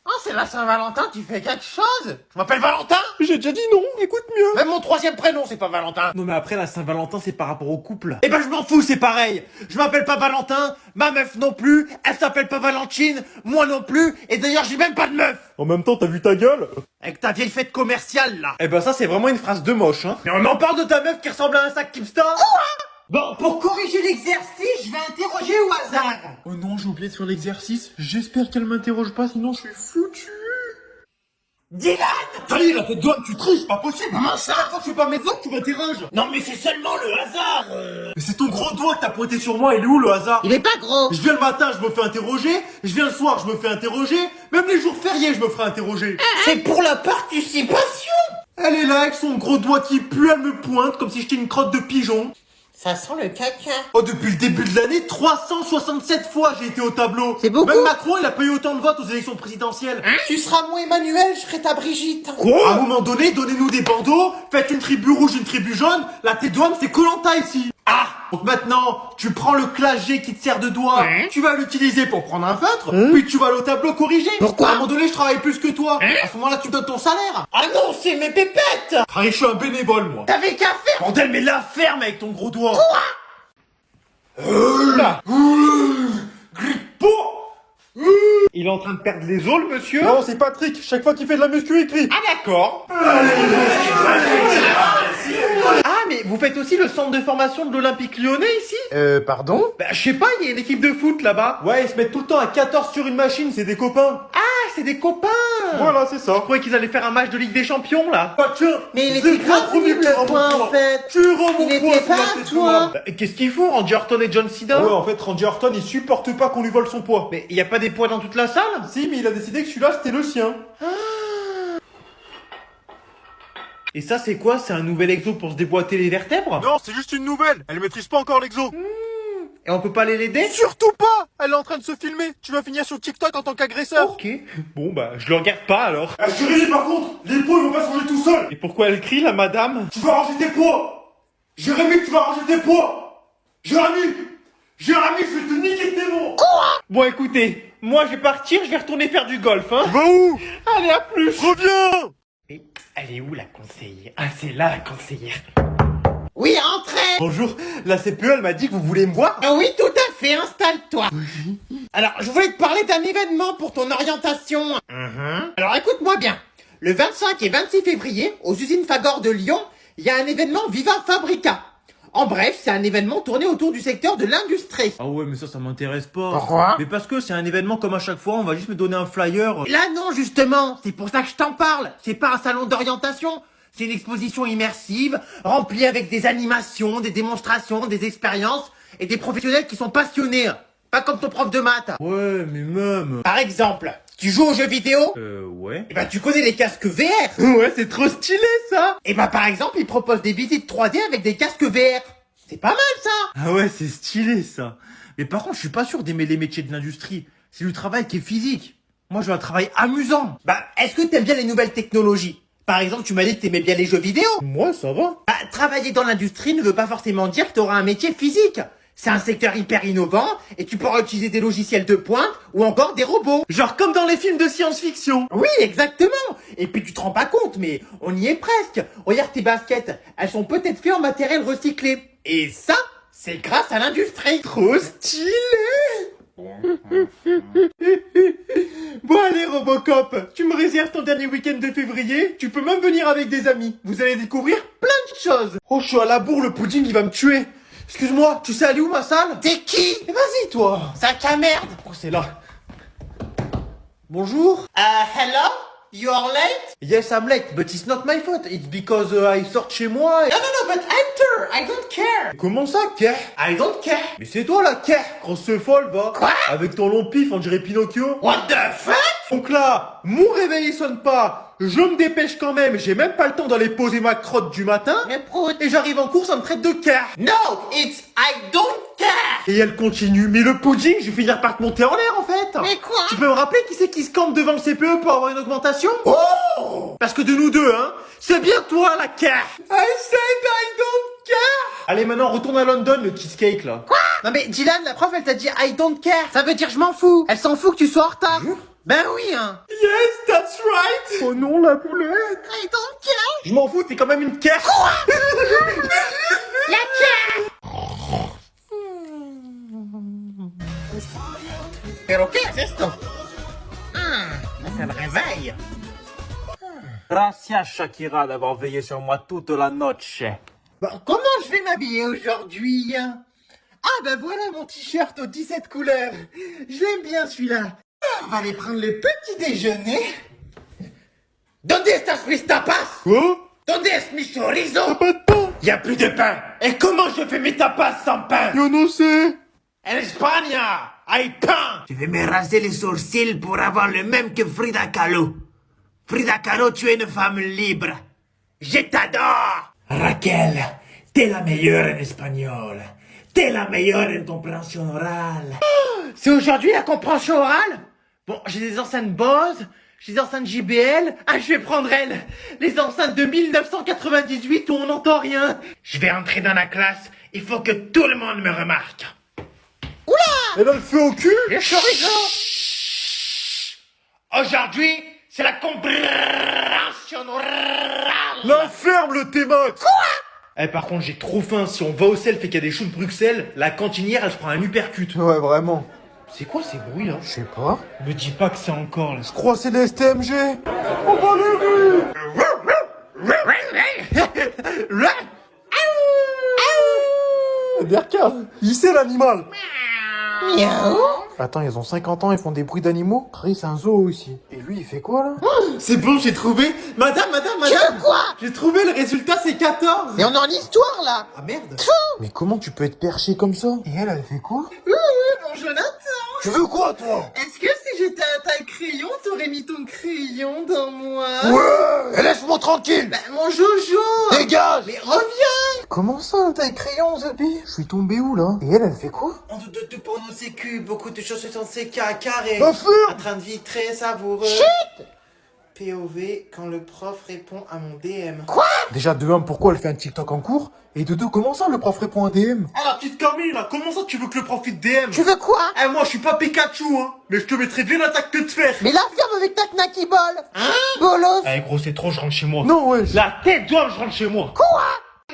Oh, c'est la Saint-Valentin, tu fais quelque chose? Je m'appelle Valentin. J'ai déjà dit non, écoute mieux. Même mon troisième prénom, c'est pas Valentin. Non mais après, la Saint-Valentin, c'est par rapport au couple. Eh ben je m'en fous, c'est pareil. Je m'appelle pas Valentin, ma meuf non plus, elle s'appelle pas Valentine, moi non plus, et d'ailleurs j'ai même pas de meuf. En même temps, t'as vu ta gueule? Avec ta vieille fête commerciale là. Eh ben ça, c'est vraiment une phrase de moche, hein. Mais on en parle de ta meuf qui ressemble à un sac Kipsta. Bon, pour corriger l'exercice, je vais interroger au hasard. Oh non, j'ai oublié de faire l'exercice. J'espère qu'elle m'interroge pas, sinon je suis foutu. Dylan! Ça y est, la tête d'homme, tu triches, pas possible. Comment ça? Quand tu fais pas mes doigts, tu m'interroges. Non mais c'est seulement le hasard. Mais c'est ton gros doigt que t'as pointé sur moi, il est où le hasard? Il est pas gros. Je viens le matin, je me fais interroger. Je viens le soir, je me fais interroger. Même les jours fériés, je me ferai interroger. C'est pour la participation. Elle est là avec son gros doigt qui pue, elle me pointe comme si j'étais une crotte de pigeon. Ça sent le caca. Oh, depuis le début de l'année, 367 fois j'ai été au tableau. C'est beaucoup. Même Macron, il a pas eu autant de votes aux élections présidentielles. Tu seras mon Emmanuel, je serai ta Brigitte. Quoi? À un moment donné, donnez-nous des bandeaux, faites une tribu rouge, une tribu jaune, la tête d'homme, c'est Koh-Lanta ici. Ah! Donc maintenant, tu prends le clagé qui te sert de doigt, tu vas l'utiliser pour prendre un feutre, puis tu vas aller au tableau corriger. Pourquoi? À un moment donné, je travaille plus que toi. À ce moment-là, tu me donnes ton salaire. Ah non, c'est mes pépettes. Harry, je suis un bénévole, moi. T'avais qu'à faire. Bordel, mais la ferme avec ton gros doigt. Là. Grippo. Il est en train de perdre les os, le monsieur? Non, c'est Patrick. Chaque fois qu'il fait de la muscu, il crie. Ah d'accord. Ah mais vous faites aussi le centre de formation de l'Olympique Lyonnais ici? Pardon? Bah, je sais pas, il y a une équipe de foot là-bas. Ouais, ils se mettent tout le temps à 14 sur une machine, c'est des copains. Ah, c'est des copains. Voilà, c'est Je ça. croyais qu'ils allaient faire un match de Ligue des Champions là. Bah tiens, Mais il zéro était grave premier nul, tu rends le point, mon en fait. Tu rends mon Il point, était tu pas m'as à fait toi. toi. Bah, qu'est-ce qu'ils font, Randy Orton et John Cena? Ouais, en fait, Randy Orton, il supporte pas qu'on lui vole son poids. Mais y a pas des poids dans toute la salle? Si, mais il a décidé que celui-là, c'était le sien. Et ça c'est quoi? C'est un nouvel exo pour se déboîter les vertèbres? Non, c'est juste une nouvelle. Elle maîtrise pas encore l'exo. Et on peut pas aller l'aider? Surtout pas. Elle est en train de se filmer. Tu vas finir sur TikTok en tant qu'agresseur. Ok. Bon bah, je le regarde pas alors. Ah, Jérémy, par contre, les poids, ils vont pas se ranger tout seuls. Et pourquoi elle crie la madame? Tu vas ranger tes poids. Jérémy, tu vas ranger tes poids. Jérémy, je vais te niquer tes mots. Bon écoutez, moi je vais partir, je vais retourner faire du golf, hein. Va où? Allez, à plus. Reviens. Et elle est où la conseillère? Ah, c'est là la conseillère. Oui, entrez. Bonjour, la CPE elle m'a dit que vous voulez me voir. Ah oui, tout à fait, installe-toi. Alors, je voulais te parler d'un événement pour ton orientation. Alors, écoute-moi bien. Le 25 et 26 février, aux usines Fagor de Lyon, il y a un événement Viva Fabrica. En bref, c'est un événement tourné autour du secteur de l'industrie. Ah ouais, mais ça m'intéresse pas. Pourquoi? Mais parce que c'est un événement comme à chaque fois, on va juste me donner un flyer. Là, non, justement. C'est pour ça que je t'en parle. C'est pas un salon d'orientation. C'est une exposition immersive, remplie avec des animations, des démonstrations, des expériences et des professionnels qui sont passionnés. Pas comme ton prof de maths. Ouais, mais même... Par exemple, tu joues aux jeux vidéo? Ouais. Eh ben, tu connais les casques VR. Ouais, c'est trop stylé ça. Eh ben, par exemple, ils proposent des visites 3D avec des casques VR. C'est pas mal, ça. Ah ouais, c'est stylé ça. Mais par contre, je suis pas sûr d'aimer les métiers de l'industrie. C'est du travail qui est physique. Moi, je veux un travail amusant. Bah, est-ce que t'aimes bien les nouvelles technologies? Par exemple, tu m'as dit que t'aimais bien les jeux vidéo. Moi, ça va. Bah, travailler dans l'industrie ne veut pas forcément dire que t'auras un métier physique. C'est un secteur hyper innovant et tu pourras utiliser des logiciels de pointe ou encore des robots. Genre comme dans les films de science-fiction. Oui, exactement. Et puis tu te rends pas compte, mais on y est presque. Regarde tes baskets, elles sont peut-être faites en matériel recyclé. Et ça, c'est grâce à l'industrie. Trop stylé. Bon allez Robocop, tu me réserves ton dernier week-end de février. Tu peux même venir avec des amis. Vous allez découvrir plein de choses. Oh, je suis à la bourre, le pudding, il va me tuer. Excuse-moi, tu sais aller où ma salle? T'es qui? Vas-y, toi. Sac à merde. Oh, c'est là. Bonjour. Hello? You are late? Yes, I'm late, but it's not my fault. It's because I sort chez moi. No, but enter. I don't care. Comment ça, Kerr? I don't care. Mais c'est toi, la Kerr. Grosse folle, va. Quoi? Avec ton long pif, on dirait Pinocchio. What the fuck? Donc là, mon réveil il sonne pas. Je me dépêche quand même. J'ai même pas le temps d'aller poser ma crotte du matin. Mais prout. Et j'arrive en course, on me traite de Kerr. No, it's I don't care. Et elle continue. Mais le pudding, je vais finir par te monter en l'air, en fait. Mais quoi? Tu peux me rappeler qui c'est qui se campe devant le CPE pour avoir une augmentation? Oh! Parce que de nous deux, hein, c'est bien toi, la Kerr. I said I don't care. Allez, maintenant, retourne à London, le cheesecake, là. Quoi? Non mais Dylan, la prof, elle t'a dit I don't care. Ça veut dire je m'en fous. Elle s'en fout que tu sois en retard. Ben oui, hein. Yes, that's right. Oh non, la boulette. I don't care. Je m'en fous, t'es quand même une Kerr. La care. Pero qué es esto? Ça me réveille. Gracias Shakira d'avoir veillé sur moi toute la noche. Bon, comment je vais m'habiller aujourd'hui? Ah ben voilà mon t-shirt aux 17 couleurs. Je l'aime bien celui-là. On va aller prendre le petit déjeuner. Donde estas mis tapas? Quoi? Donde es mi chorizo? Pas de pain. Y a plus de pain. Et comment je fais mes tapas sans pain? Yo no sé. En Espagne, hay pain. Je vais me raser les sourcils pour avoir le même que Frida Kahlo. Frida Kahlo, tu es une femme libre. Je t'adore. Raquel, t'es la meilleure en espagnol. T'es la meilleure en compréhension orale. C'est aujourd'hui la compréhension orale? Bon, j'ai des enceintes Bose, j'ai des enceintes JBL. Ah, je vais prendre elle. Les enceintes de 1998 où on n'entend rien. Je vais entrer dans la classe. Il faut que tout le monde me remarque. Elle a le feu au cul. Les chorizo. Aujourd'hui, c'est la compréhension orale. La ferme, le T-Max. Eh par contre j'ai trop faim, si on va au self et qu'il y a des choux de Bruxelles, la cantinière elle se prend un uppercut. Ouais, vraiment. C'est quoi ces bruits là? Je sais pas. Me dis pas que c'est encore là. Je crois que c'est des STMG. Berka. Il sait l'animal. Miaou. Attends, ils ont 50 ans, ils font des bruits d'animaux. Après, c'est un zoo aussi. Et lui, il fait quoi, là? C'est bon, j'ai trouvé. Madame. Tu veux quoi? J'ai trouvé, le résultat, c'est 14. Et on est en histoire, là. Ah merde. Mais comment tu peux être perché comme ça? Et elle fait quoi? Bon, Jonathan. Tu veux quoi, toi? Est-ce que si j'étais un taille crayon, t'aurais mis ton crayon dans moi? Ouais! Et laisse-moi tranquille! Bah, mon Jojo. Dégage! Mais reviens. Comment ça, un taille crayon, Zabi? Je suis tombé où, là? Et elle fait quoi? En de pour nos sécu, beaucoup de choses sont séquées à carré. Enfin! Un train de vie très savoureux. Chut. POV quand le prof répond à mon DM. Déjà, de 1, pourquoi elle fait un TikTok en cours? Et de 2, comment ça, le prof répond à DM? Ah, la petite Camille, là, comment ça tu veux que le prof il te DM? Tu veux quoi? Eh, moi, je suis pas Pikachu, hein. Mais je te mettrai bien l'attaque que de fer. Mais la ferme avec ta knacky ball. Hein? Bolos. Eh, gros, c'est trop, je rentre chez moi. Non, ouais. La tête d'homme, je rentre chez moi.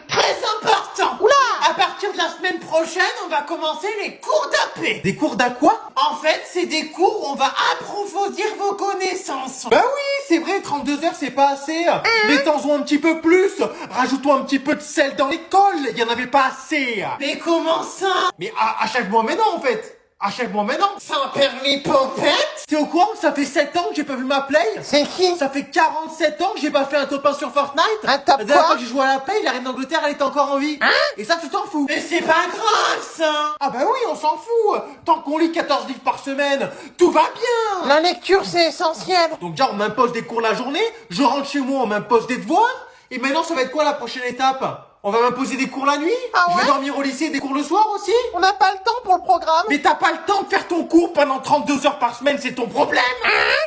Très important. Oula. À partir de la semaine prochaine, on va commencer les cours d'AP. Des cours d'aqua? En fait, c'est des cours où on va approfondir vos connaissances. Bah oui, c'est vrai, 32 heures, c'est pas assez. Mettons-en un petit peu plus. Rajoute-toi un petit peu de sel dans l'école. Il y en avait pas assez. Mais comment ça? Mais achève-moi maintenant, en fait. Achève-moi maintenant. Sans permis popette? T'es au courant que ça fait 7 ans que j'ai pas vu ma play? C'est qui? Ça fait 47 ans que j'ai pas fait un top 1 sur Fortnite. Un top La dernière quoi? fois que j'ai joué à la play, la reine d'Angleterre, elle était encore en vie. Hein? Et ça, tu t'en fous. Mais c'est pas grave, ça. Ah bah oui, on s'en fout. Tant qu'on lit 14 livres par semaine, tout va bien. La lecture, c'est essentiel. Donc déjà, on m'impose des cours la journée, je rentre chez moi, on m'impose des devoirs, et maintenant, ça va être quoi la prochaine étape? On va m'imposer des cours la nuit? Ah Je ouais? vais dormir au lycée et des cours le soir aussi? On n'a pas le temps pour le programme. Mais t'as pas le temps de faire ton cours pendant 32 heures par semaine, c'est ton problème.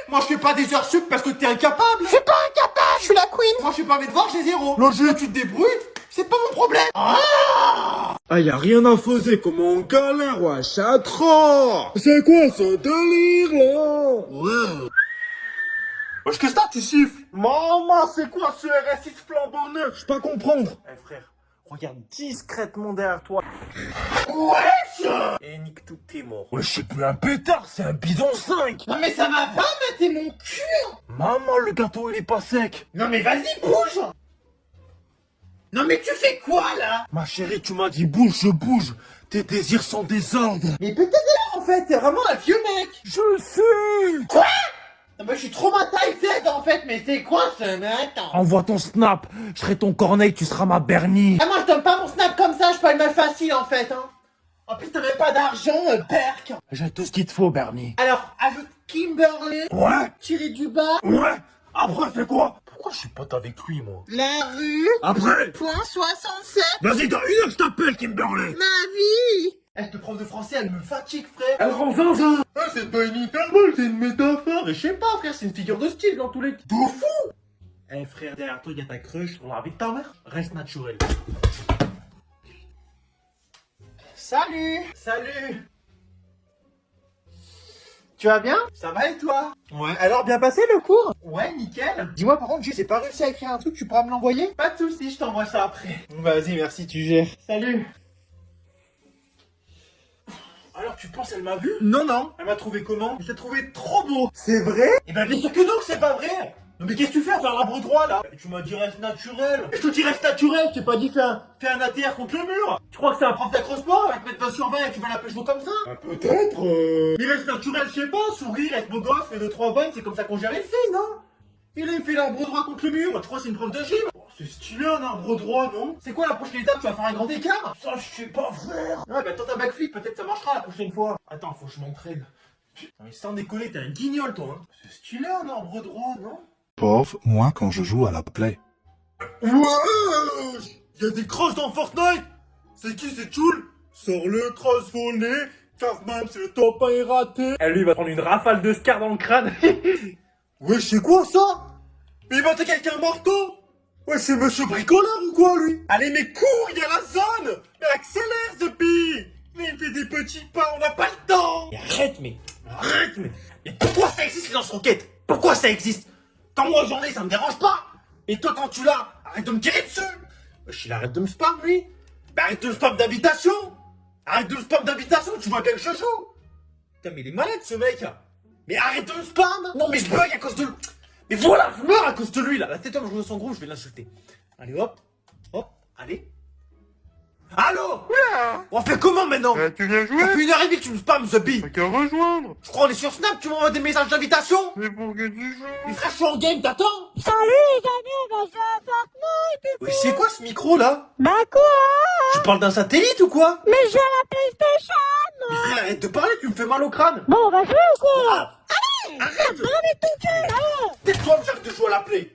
Moi, je fais pas des heures sup parce que t'es incapable. Je suis pas incapable, je suis la queen. Moi, je fais pas mes devoirs, j'ai 0. Logique, tu te débrouilles, c'est pas mon problème. Ah, y a rien à fausser, comment on galère, ouais, c'est trop! C'est quoi ce délire, là? Ouais. Wesh, qu'est-ce que t'as, tu siffles? Maman, c'est quoi ce RS6 flambant neuf? Je peux pas comprendre. Eh frère, regarde discrètement derrière toi. Wesh! Et nique tous tes morts. Wesh, c'est plus un pétard, c'est un bison 5! Non mais ça va pas, mais t'es mon cul. Maman, le gâteau, il est pas sec! Non mais vas-y, bouge. Non mais tu fais quoi, là? Ma chérie, tu m'as dit bouge, je bouge! Tes désirs sont désordres! Mais peut-être en fait, t'es vraiment un vieux mec. Je sais! Quoi? Non mais je suis trop ma taille Z en fait, mais c'est quoi ce mec? Envoie ton snap, je serai ton corneille, tu seras ma Bernie! Ah moi je donne pas mon snap comme ça, je suis pas une meuf facile en fait, hein. En plus t'as même pas d'argent, perk. J'ai tout ce qu'il te faut, Bernie! Alors, ajoute Kimberly, Ouais! tiré du bas, Ouais! Après, c'est quoi? Pourquoi je suis pote avec lui, moi? la rue, Après! point 67, Vas-y, dans 1 heure, je t'appelle, Kimberly! ma vie. Eh, cette prof de français, elle me fatigue, frère. Elle rend zinzin! C'est pas une hyperbole, c'est une métaphore. Et je sais pas, frère, c'est une figure de style dans tous les... De fou. Eh, frère, derrière toi, il y a ta crush sur la vie de ta mère. Reste naturel. Salut. Salut. Tu vas bien? Ça va et toi? Ouais. Alors bien passé le cours? Ouais, nickel. Dis-moi par contre, j'ai pas réussi à écrire un truc, tu pourras me l'envoyer? Pas de soucis, je t'envoie ça après. Vas-y, merci, tu gères. Salut. Alors, tu penses elle m'a vu? Non. Elle m'a trouvé comment? Je l'ai trouvé trop beau. C'est vrai? Eh ben, bien sûr que non, que c'est pas vrai. Non, mais qu'est-ce que tu fais à faire l'arbre droit, là? Tu m'as dit reste naturel. Je te dis reste naturel, je t'ai pas dit fais un ATR contre le mur. Tu crois que c'est un prof d'acrosport avec mettre 20 sur 20 et tu vas l'appeler chevaux comme ça? Peut-être, Mais reste naturel, je sais pas, souris, reste beau gosse, fais 2-3 vannes, c'est comme ça qu'on gère les filles, non? Il a fait l'arbre droit contre le mur, tu crois que c'est une prof de gym? Oh, c'est stylé un arbre droit, non? C'est quoi la prochaine étape? Tu vas faire un grand écart? ça, je sais pas, frère! Ouais, bah tente un backflip, peut-être ça marchera la prochaine fois. Attends, faut que je m'entraîne. Non mais sans déconner, t'es un guignol toi, hein. C'est stylé un arbre droit, non? Pauvre, moi quand je joue à la play. Wesh! Y'a des crosses dans Fortnite! C'est qui, c'est Choul? Sors le cross volé, car même si le top 1 est raté. Et lui, il va prendre une rafale de scar dans le crâne. Wesh, c'est quoi ça? Mais il va attaquer avec un marteau! Ouais, c'est monsieur bricoleur ou quoi, lui? Allez, mais cours, il y a la zone! Mais accélère, Zepi! Mais il fait des petits pas, on n'a pas le temps! Mais arrête, mais pourquoi ça existe, les lance-roquettes? Pourquoi ça existe? Quand moi j'en ai, ça me dérange pas! Et toi, quand tu l'as, arrête de me tirer dessus! Wesh, il arrête de me spam, lui! Mais arrête de me spam d'invitation! Arrête de me spam d'invitation, tu vois bien que je joue! Putain, mais il est malade, ce mec! Mais arrête de me spam! Non, mais je bug à cause de... Mais voilà, je meurs à cause de lui, là! La tête homme, je joue dans son groupe, je vais l'insulter. Allez, hop, allez. Allô? On fait comment maintenant? Tu viens jouer? Ça fait 1h30 que tu me spams, The Bee. T'as qu'à rejoindre. Je crois on est sur Snap, tu m'envoies des messages d'invitation? C'est pour que tu joues. Mais frère, je suis en game, t'attends? Salut les amis, on va jouer à Fortnite. Oui, c'est quoi ce micro là? Bah quoi? Tu parles d'un satellite ou quoi? Mais je joue à la PlayStation. Mais frère, arrête de parler, tu me fais mal au crâne. Bon, on va jouer ou quoi? Ah, Allez, arrête, tout cul. tais-toi, j'arrête de jouer à la play.